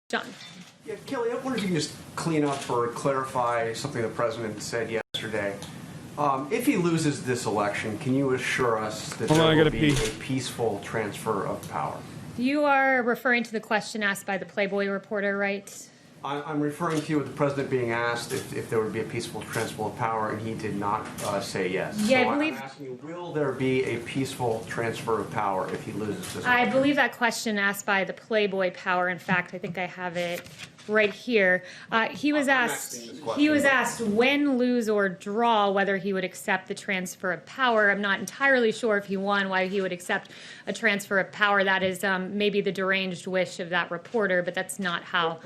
John. Yeah, Kelly, I wonder if you can just clean up or clarify something the president said yesterday. If he loses this election, can you assure us that there will be a peaceful transfer of power? You are referring to the question asked by the Playboy reporter, right? I'm referring to you with the president being asked if there would be a peaceful transfer of power, and he did not say yes. Yeah, so I believe. I'm asking you, will there be a peaceful transfer of power if he loses this election? I believe that question asked by the Playboy Power. In fact, I think I have it right here. He was asked win, lose, or draw whether he would accept the transfer of power. I'm not entirely sure if he won why he would accept a transfer of power. That is maybe the deranged wish of that reporter, but that's not how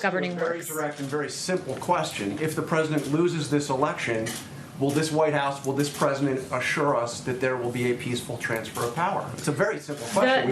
governing works. Very direct and very simple question. If the president loses this election, will this White House, will this president assure us that there will be a peaceful transfer of power? It's a very simple question.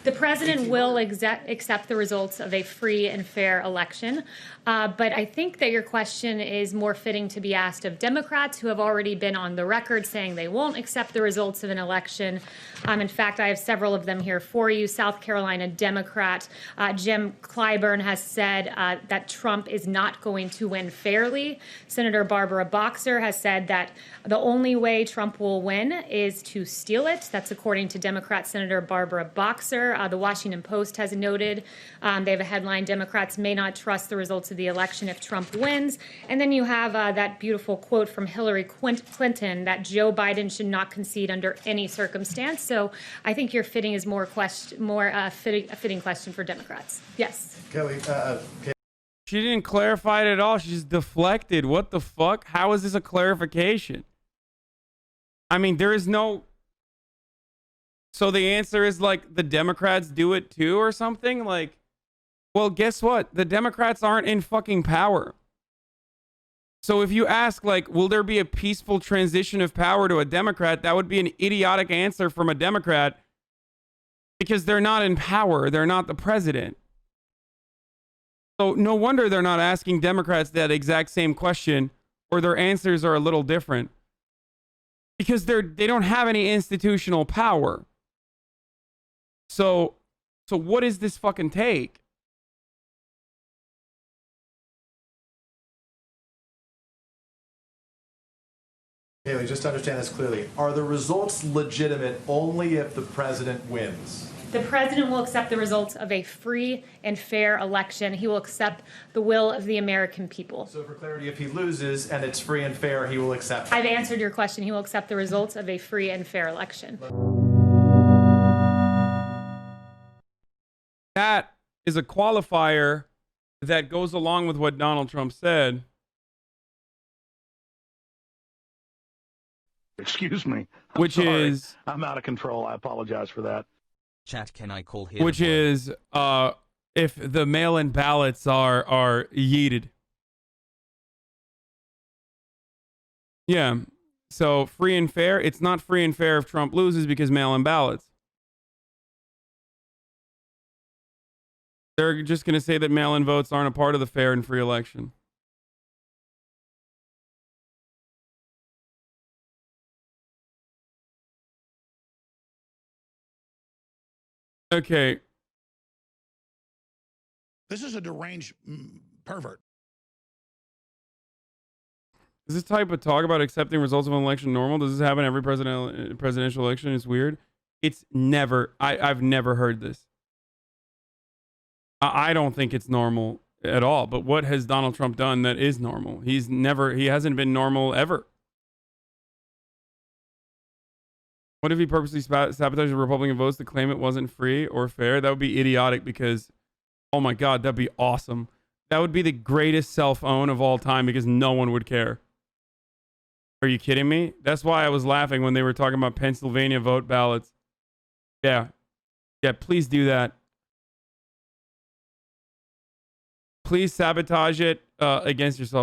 The president will accept the results of a free and fair election. But I think that your question is more fitting to be asked of Democrats who have already been on the record saying they won't accept the results of an election. In fact, I have several of them here for you. South Carolina Democrat Jim Clyburn has said that Trump is not going to win fairly. Senator Barbara Boxer has said that the only way Trump will win is to steal it. That's according to Democrat Senator Barbara Boxer. The Washington Post has noted, they have a headline, Democrats may not trust the results of the election if Trump wins. And then you have that beautiful quote from Hillary Clinton that Joe Biden should not concede under any circumstance. So I think your fitting is a fitting question for Democrats. Yes. Kelly, she didn't clarify it at all. She just deflected. What the fuck? How is this a clarification? I mean, there is no... So the answer is like the Democrats do it too or something? Like, well, guess what? The Democrats aren't in fucking power. So if you ask, like, will there be a peaceful transition of power to a Democrat? That would be an idiotic answer from a Democrat because they're not in power. They're not the president. So no wonder they're not asking Democrats that exact same question, or their answers are a little different because they don't have any institutional power. So what is this fucking take? Haley, just to understand this clearly, are the results legitimate only if the president wins? The president will accept the results of a free and fair election. He will accept the will of the American people. So for clarity, if he loses and it's free and fair, he will accept it. I've answered your question. He will accept the results of a free and fair election. That is a qualifier that goes along with what Donald Trump said. Excuse me. Which is... I'm out of control. I apologize for that. Chat, can I call here? Which is, if the mail-in ballots are yeeted. Yeah. So free and fair. It's not free and fair if Trump loses because mail-in ballots. They're just going to say that mail-in votes aren't a part of the fair and free election. Okay. This is a deranged pervert. Is this type of talk about accepting results of an election normal? Does this happen every presidential election? It's weird. It's never. I've never heard this. I don't think it's normal at all. But what has Donald Trump done that is normal? He hasn't been normal ever. What if he purposely sabotaged the Republican votes to claim it wasn't free or fair? That would be idiotic because, oh my God, that'd be awesome. That would be the greatest self-own of all time because no one would care. Are you kidding me? That's why I was laughing when they were talking about Pennsylvania vote ballots. Yeah. Yeah, please do that. Please sabotage it against yourself.